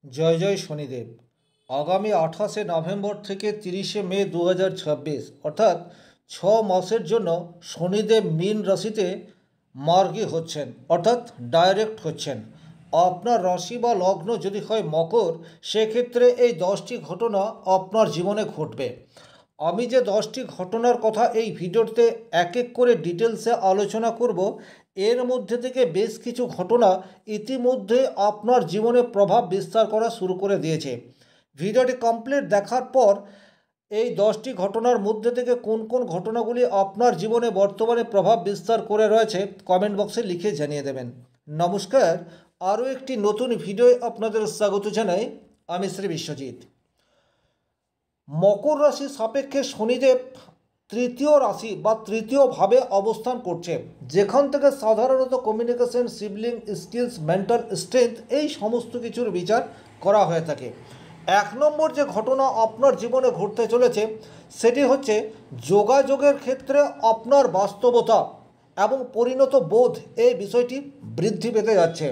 জয় জয় শনিদেব। আগামী 28শে নভেম্বর থেকে 30শে মে 2026 অর্থাৎ 6 মাসের জন্য শনিদেব মীন রাশিতে মার্গী হচ্ছেন, অর্থাৎ ডাইরেক্ট হচ্ছেন। আপনার রাশি বা লগ্ন যদি হয় মকর, সেক্ষেত্রে এই 10টি ঘটনা আপনার জীবনে ঘটবে। আমি যে 10টি ঘটনার কথা এই ভিডিওতে এক এক করে ডিটেলসে আলোচনা করব, এর মধ্যে থেকে বেশ কিছু ঘটনা ইতিমধ্যে আপনার জীবনে প্রভাব বিস্তার করা শুরু করে দিয়েছে। ভিডিওটি কমপ্লিট দেখার পর এই 10টি ঘটনার মধ্যে থেকে কোন কোন ঘটনাগুলি আপনার জীবনে বর্তমানে প্রভাব বিস্তার করে রয়েছে কমেন্ট বক্সে লিখে জানিয়ে দেবেন। নমস্কার, আরও একটি নতুন ভিডিওয় আপনাদের স্বাগত জানাই। আমি শ্রী বিশ্বজিৎ। মকর রাশি সাপেক্ষে শনিদেব তৃতীয় রাশি বা তৃতীয়ভাবে অবস্থান করছে, যেখান থেকে সাধারণত communication, sibling skills, mental strength এই সমস্ত কিছুর বিচার করা হয়ে থাকে। 1 নম্বর যে ঘটনা আপনার জীবনে ঘটতে চলেছে সেটি হচ্ছে যোগাযোগের ক্ষেত্রে আপনার বাস্তবতা এবং পরিণত বোধ, এই বিষয়টি বৃদ্ধি পেতে যাচ্ছে।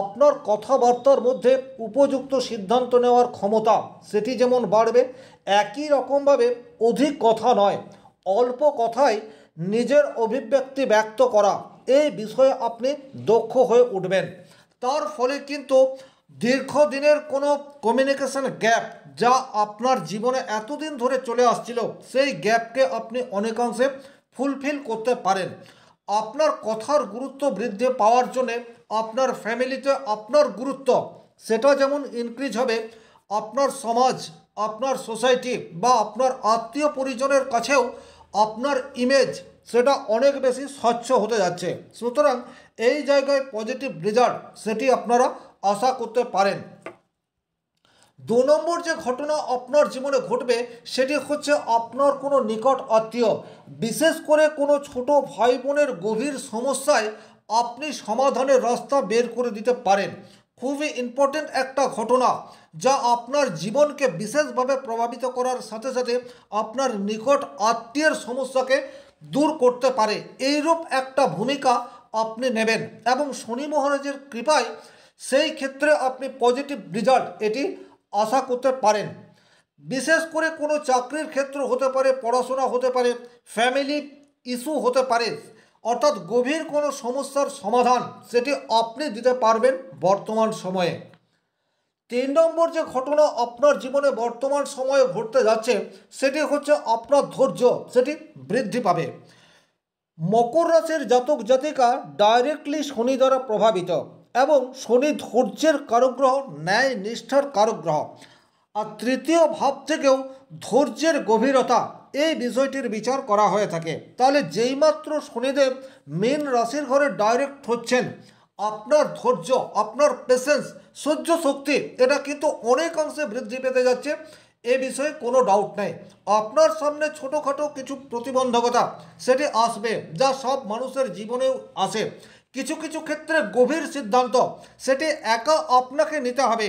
আপনার কথাবার্তার মধ্যে উপযুক্ত সিদ্ধান্ত নেওয়ার ক্ষমতা সেটি যেমন বাড়বে, একই রকমভাবে অধিক কথা নয়, অল্প কথায় নিজের অভিব্যক্তি ব্যক্ত করা, এই বিষয়ে আপনি দক্ষ হয়ে উঠবেন। তার ফলে কিন্তু দীর্ঘদিনের কোনো কমিউনিকেশন গ্যাপ যা আপনার জীবনে এতদিন ধরে চলে আসছিল, সেই গ্যাপকে আপনি অনেকাংশে ফুলফিল করতে পারেন। আপনার কথার গুরুত্ব বৃদ্ধি পাওয়ার জন্যে আপনার ফ্যামিলিতে আপনার গুরুত্ব সেটা যেমন ইনক্রিজ হবে, আপনার সমাজ, আপনার সোসাইটি বা আপনার আত্মীয় পরিজনের কাছেও আপনার ইমেজ সেটা অনেক বেশি স্বচ্ছ হতে যাচ্ছে। সুতরাং এই জায়গায় পজিটিভ রেজাল্ট সেটি আপনারা আশা করতে পারেন। 2 নম্বর যে ঘটনা আপনার জীবনে ঘটবে সেটি হচ্ছে আপনার কোনো নিকট আত্মীয়, বিশেষ করে কোনো ছোট ভাই বোনের গভীর সমস্যায় আপনি সমাধানের রাস্তা বের করে দিতে পারেন। খুবই ইম্পর্টেন্ট একটা ঘটনা যা আপনার জীবনকে বিশেষভাবে প্রভাবিত করার সাথে সাথে আপনার নিকট আত্মীয়ের সমস্যাকে দূর করতে পারে, এইরূপ একটা ভূমিকা আপনি নেবেন এবং শনি মহারাজের কৃপায় সেই ক্ষেত্রে আপনি পজিটিভ রেজাল্ট এটি আশা করতে পারেন। বিশেষ করে কোনো চাকরির ক্ষেত্র হতে পারে, পড়াশোনা হতে পারে, ফ্যামিলি ইস্যু হতে পারে, অর্থাৎ গভীর কোনো সমস্যার সমাধান সেটি আপনি দিতে পারবেন বর্তমান সময়ে। 3 নম্বর যে ঘটনা আপনার জীবনে বর্তমান সময়ে ঘটতে যাচ্ছে সেটি হচ্ছে আপনার ধৈর্য সেটি বৃদ্ধি পাবে। মকর রাশির জাতক জাতিকা ডাইরেক্টলি শনি দ্বারা প্রভাবিত এবং শনি ধৈর্যের কারকগ্রহ, ন্যায় নিষ্ঠার কারকগ্রহ। আর তৃতীয় ভাব থেকেও ধৈর্যের গভীরতা এই বিষয়টির বিচার করা হয়ে থাকে। তাহলে যেইমাত্র শনিদেব মীন রাশির ঘরে ডাইরেক্ট হচ্ছেন, আপনার ধৈর্য, আপনার পেশেন্স, সহ্য শক্তি এটা কিন্তু অনেকাংশে বৃদ্ধি পেতে যাচ্ছে, এ বিষয়ে কোনো ডাউট নেই। আপনার সামনে ছোটোখাটো কিছু প্রতিবন্ধকতা সেটি আসবে, যা সব মানুষের জীবনেও আসে। কিছু কিছু ক্ষেত্রে গভীর সিদ্ধান্ত সেটি একা আপনাকে নিতে হবে,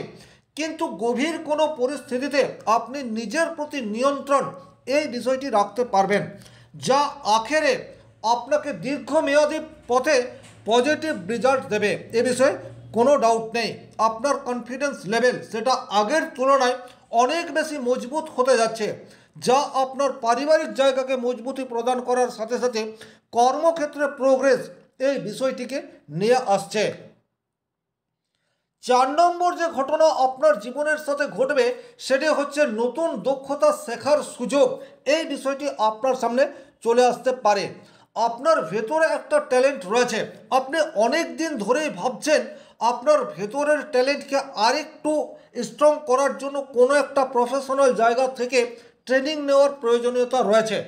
কিন্তু গভীর কোনো পরিস্থিতিতে আপনি নিজের প্রতি নিয়ন্ত্রণ এই বিষয়টি রাখতে পারবেন, যা আখেরে আপনাকে দীর্ঘমেয়াদী পথে পজিটিভ রেজাল্ট দেবে, এ বিষয়ে কোনো ডাউট নেই। আপনার কনফিডেন্স লেভেল সেটা আগের তুলনায় অনেক বেশি মজবুত হতে যাচ্ছে, যা আপনার পারিবারিক জায়গাকে মজবুতি প্রদান করার সাথে সাথে কর্মক্ষেত্রে প্রোগ্রেস এই বিষয়টিকে নিয়ে আসছে। 4 নম্বর যে ঘটনা আপনার জীবনের সাথে ঘটবে সেটি হচ্ছে নতুন দক্ষতা শেখার সুযোগ, এই বিষয়টি আপনার সামনে চলে আসতে পারে। আপনার ভেতরে একটা ট্যালেন্ট রয়েছে, আপনি অনেক দিন ধরেই ভাবছেন আপনার ভেতরের ট্যালেন্টকে আরেকটু স্ট্রং করার জন্য কোনো একটা প্রফেশনাল জায়গা থেকে ট্রেনিং নেওয়ার প্রয়োজনীয়তা রয়েছে।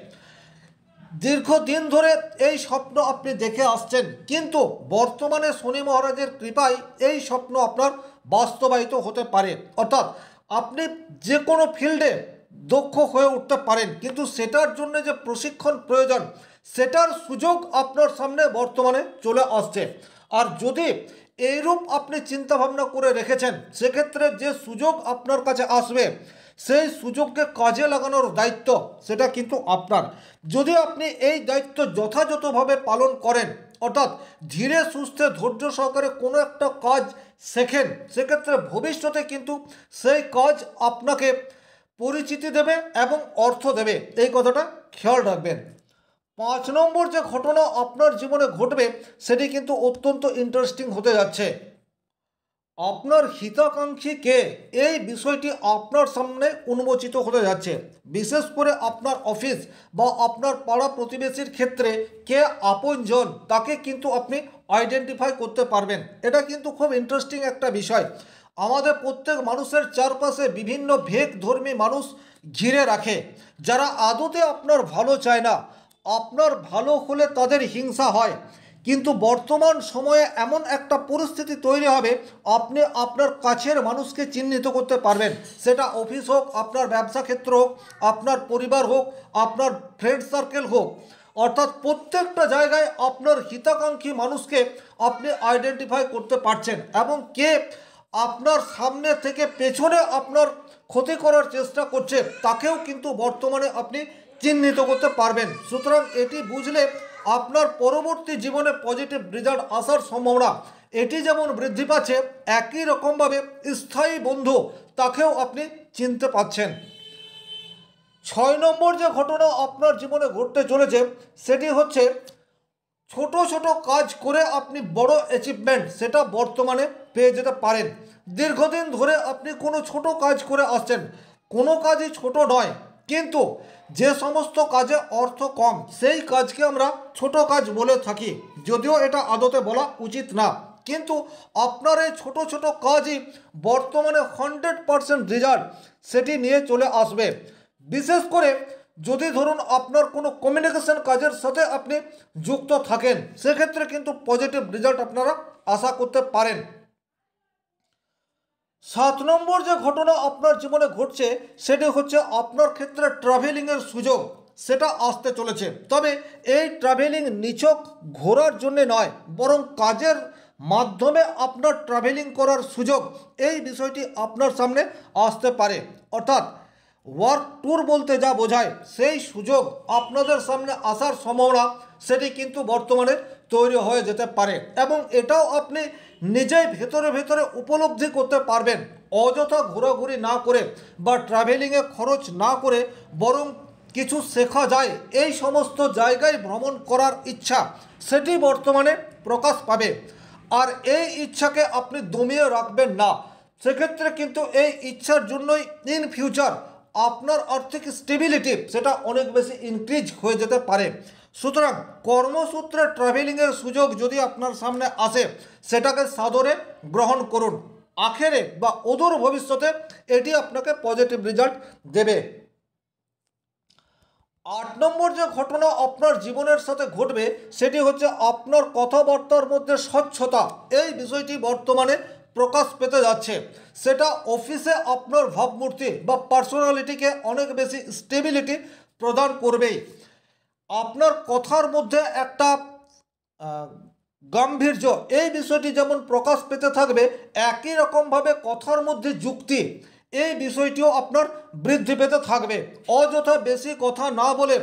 দীর্ঘদিন ধরে এই স্বপ্ন আপনি দেখে আসছেন, কিন্তু বর্তমানে শনি মহারাজের কৃপায় এই স্বপ্ন আপনার বাস্তবায়িত হতে পারে, অর্থাৎ আপনি যে কোনো ফিল্ডে দক্ষ হয়ে উঠতে পারেন, কিন্তু সেটার জন্য যে প্রশিক্ষণ প্রয়োজন সেটার সুযোগ আপনার সামনে বর্তমানে চলে আসছে। আর যদি এইরূপ আপনি চিন্তাভাবনা করে রেখেছেন, সেক্ষেত্রে যে সুযোগ আপনার কাছে আসবে সেই সুযোগকে কাজে লাগানোর দায়িত্ব সেটা কিন্তু আপনার। যদি আপনি এই দায়িত্ব যথাযথভাবে পালন করেন, অর্থাৎ ধীরে সুস্থে ধৈর্য সহকারে কোনো একটা কাজ শেখেন, সেক্ষেত্রে ভবিষ্যতে কিন্তু সেই কাজ আপনাকে পরিচিতি দেবে এবং অর্থ দেবে, এই কথাটা খেয়াল রাখবেন। 5 নম্বর যে ঘটনা আপনার জীবনে ঘটবে সেটি কিন্তু অত্যন্ত ইন্টারেস্টিং হতে যাচ্ছে। আপনার হিতাকাঙ্ক্ষী কে, এই বিষয়টি আপনার সামনে উন্মোচিত হতে যাচ্ছে। বিশেষ করে আপনার অফিস বা আপনার পাড়া প্রতিবেশীর ক্ষেত্রে কে আপনজন তাকে কিন্তু আপনি আইডেন্টিফাই করতে পারবেন। এটা কিন্তু খুব ইন্টারেস্টিং একটা বিষয়। আমাদের প্রত্যেক মানুষের চারপাশে বিভিন্ন ভেকধর্মী মানুষ ঘিরে রাখে, যারা আদতে আপনার ভালো চায় না। আপনার ভালো হলে তাদের হিংসা হয়। কিন্তু বর্তমান সময়ে এমন একটা পরিস্থিতি তৈরি হবে, আপনি আপনার কাছের মানুষকে চিহ্নিত করতে পারবেন। সেটা অফিস হোক, আপনার ব্যবসা ক্ষেত্র হোক, আপনার পরিবার হোক, আপনার ফ্রেন্ড সার্কেল হোক, অর্থাৎ প্রত্যেকটা জায়গায় আপনার হিতাকাঙ্ক্ষী মানুষকে আপনি আইডেন্টিফাই করতে পারছেন, এবং কে আপনার সামনে থেকে পেছনে আপনার ক্ষতি করার চেষ্টা করছে তাকেও কিন্তু বর্তমানে আপনি চিহ্নিত করতে পারবেন। সুতরাং এটি বুঝলে আপনার পরবর্তী জীবনে পজিটিভ রেজাল্ট আসার সম্ভাবনা এটি যেমন বৃদ্ধি পাচ্ছে, একই রকমভাবে স্থায়ী বন্ধু তাকেও আপনি চিনতে পাচ্ছেন। 6 নম্বর যে ঘটনা আপনার জীবনে ঘটতে চলেছে সেটি হচ্ছে ছোট ছোট কাজ করে আপনি বড় অ্যাচিভমেন্ট সেটা বর্তমানে পেয়ে যেতে পারেন। দীর্ঘদিন ধরে আপনি কোনো ছোট কাজ করে আসছেন, কোনো কাজই ছোট নয়, কিন্তু যে সমস্ত কাজে অর্থ কম সেই কাজকে আমরা ছোট কাজ বলে থাকি, যদিও এটা আদতে বলা উচিত না। কিন্তু আপনার এই ছোট ছোট কাজই বর্তমানে 100% রেজাল্ট সেটি নিয়ে চলে আসবে। বিশেষ করে যদি ধরুন আপনার কোনো কমিউনিকেশন কাজের সাথে আপনি যুক্ত থাকেন, সেক্ষেত্রে কিন্তু পজিটিভ রেজাল্ট আপনারা আশা করতে পারেন। 7 নম্বর যে ঘটনা আপনার জীবনে ঘটছে সেটি হচ্ছে আপনার ক্ষেত্রে ট্রাভেলিংয়ের সুযোগ সেটা আসতে চলেছে। তবে এই ট্রাভেলিং নিছক ঘোরার জন্যে নয়, বরং কাজের মাধ্যমে আপনার ট্রাভেলিং করার সুযোগ, এই বিষয়টি আপনার সামনে আসতে পারে। অর্থাৎ ওয়ার্ক ট্যুর বলতে যা বোঝায় সেই সুযোগ আপনাদের সামনে আসার সম্ভাবনা সেটি কিন্তু বর্তমানে তৈরি হয়ে যেতে পারে, এবং এটাও আপনি নিজেই ভেতরে ভেতরে উপলব্ধি করতে পারবেন। অযথা ঘোরাঘুরি না করে বা ট্রাভেলিংয়ে খরচ না করে বরং কিছু শেখা যায়, এই সমস্ত জায়গায় ভ্রমণ করার ইচ্ছা সেটি বর্তমানে প্রকাশ পাবে। আর এই ইচ্ছাকে আপনি দমিয়ে রাখবেন না, সেক্ষেত্রে কিন্তু এই ইচ্ছার জন্যই ইন ফিউচার আপনার আর্থিক স্টেবিলিটি সেটা অনেক বেশি ইনক্রিজ হয়ে যেতে পারে। সুতরাং কর্মসূত্রে ট্রাভেলিংয়ের সুযোগ যদি আপনার সামনে আসে সেটাকে সাদরে গ্রহণ করুন। আখেরে বা অদূর ভবিষ্যতে এটি আপনাকে পজিটিভ রেজাল্ট দেবে। 8 নম্বর যে ঘটনা আপনার জীবনের সাথে ঘটবে সেটি হচ্ছে আপনার কথাবার্তার মধ্যে স্বচ্ছতা, এই বিষয়টি বর্তমানে প্রকাশ পেতে যাচ্ছে। সেটা অফিসে আপনার ভাবমূর্তি বা পার্সোনালিটিকে অনেক বেশি স্টেবিলিটি প্রদান করবেই। আপনার কথার মধ্যে একটা গাম্ভীর্য, এই বিষয়টি যেমন প্রকাশ পেতে থাকবে, একই রকমভাবে কথার মধ্যে যুক্তি, এই বিষয়টিও আপনার বৃদ্ধি পেতে থাকবে। অযথা বেশি কথা না বলে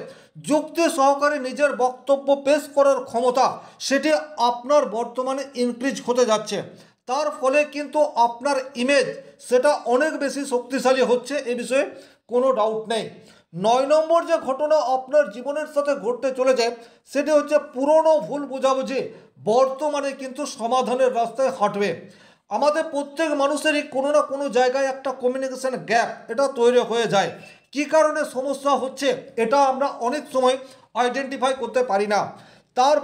যুক্তি সহকারে নিজের বক্তব্য পেশ করার ক্ষমতা সেটি আপনার বর্তমানে ইনক্রিজ হতে যাচ্ছে। তার ফলে কিন্তু আপনার ইমেজ সেটা অনেক বেশি শক্তিশালী হচ্ছে, এ বিষয়ে কোনো ডাউট নেই। 9 নম্বর যে ঘটনা আপনার জীবনের সাথে ঘটতে চলেছে সেটি হচ্ছে পুরনো ভুল বোঝাবুঝি বর্তমানে কিন্তু সমাধানের রাস্তায় হাঁটবে। আমাদের প্রত্যেক মানুষেরই কোনো না কোনো জায়গায় একটা কমিউনিকেশন গ্যাপ এটা তৈরি হয়ে যায়। কী কারণে সমস্যা হচ্ছে এটা আমরা অনেক সময় আইডেন্টিফাই করতে পারি না। তার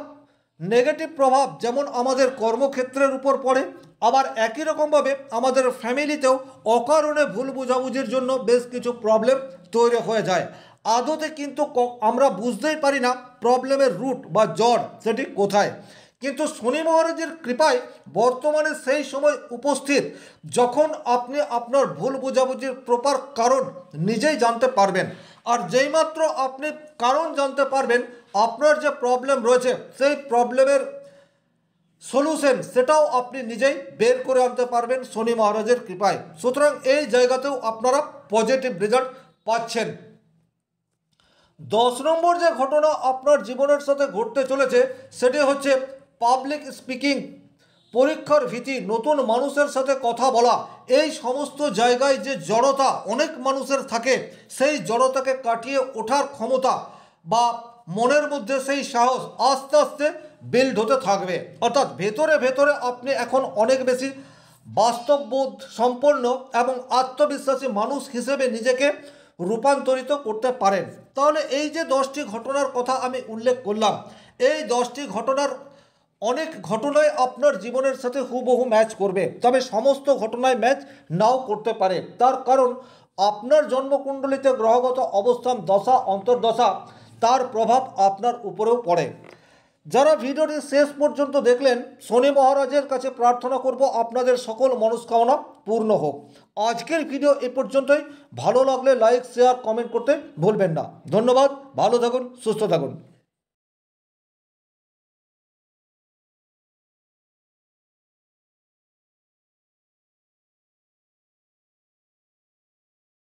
নেগেটিভ প্রভাব যেমন আমাদের কর্মক্ষেত্রের উপর পড়ে, আবার একই রকমভাবে আমাদের ফ্যামিলিতেও অকারণে ভুল বোঝাবুঝির জন্য বেশ কিছু প্রবলেম তৈরি হয়ে যায়। আদতে কিন্তু আমরা বুঝতেই পারি না প্রবলেমের রুট বা জড় সেটি কোথায়। কিন্তু শনি মহারাজের কৃপায় বর্তমানে সেই সময় উপস্থিত যখন আপনি আপনার ভুল বোঝাবুঝির প্রপার কারণ নিজেই জানতে পারবেন। আর যেইমাত্র আপনি কারণ জানতে পারবেন, আপনার যে প্রবলেম রয়েছে সেই প্রবলেমের সলিউশন সেটাও আপনি নিজেই বের করে আনতে পারবেন শনি মহারাজের কৃপায়। সুতরাং এই জায়গাতেও আপনারা পজিটিভ রেজাল্ট পাচ্ছেন। 10 নম্বর যে ঘটনা আপনার জীবনের সাথে ঘটতে চলেছে সেটি হচ্ছে পাবলিক স্পিকিং পরীক্ষার ভীতি, নতুন মানুষের সাথে কথা বলা, এই সমস্ত জায়গায় যে জড়তা অনেক মানুষের থাকে, সেই জড়তাকে কাটিয়ে ওঠার ক্ষমতা বা মনের মধ্যে সেই সাহস আস্তে আস্তে বিল্ড হতে থাকবে। অর্থাৎ ভেতরে ভেতরে আপনি এখন অনেক বেশি বাস্তববোধ সম্পন্ন এবং আত্মবিশ্বাসী মানুষ হিসেবে নিজেকে রূপান্তরিত করতে পারেন। তাহলে এই যে 10টি ঘটনার কথা আমি উল্লেখ করলাম, এই 10টি ঘটনার অনেক ঘটনায় আপনার জীবনের সাথে হুবহু ম্যাচ করবে, তবে সমস্ত ঘটনায় ম্যাচ নাও করতে পারে। তার কারণ আপনার জন্মকুণ্ডলিতে গ্রহগত অবস্থান, দশা, অন্তর্দশা, তার প্রভাব আপনার উপরেও পড়ে। যারা ভিডিওটি শেষ পর্যন্ত দেখলেন, শনি মহারাজের কাছে প্রার্থনা করব আপনাদের সকল মনস্কামনা পূর্ণ হোক। আজকের ভিডিও এ পর্যন্তই। ভালো লাগলে লাইক, শেয়ার, কমেন্ট করতে ভুলবেন না। ধন্যবাদ। ভালো থাকুন, সুস্থ থাকুন।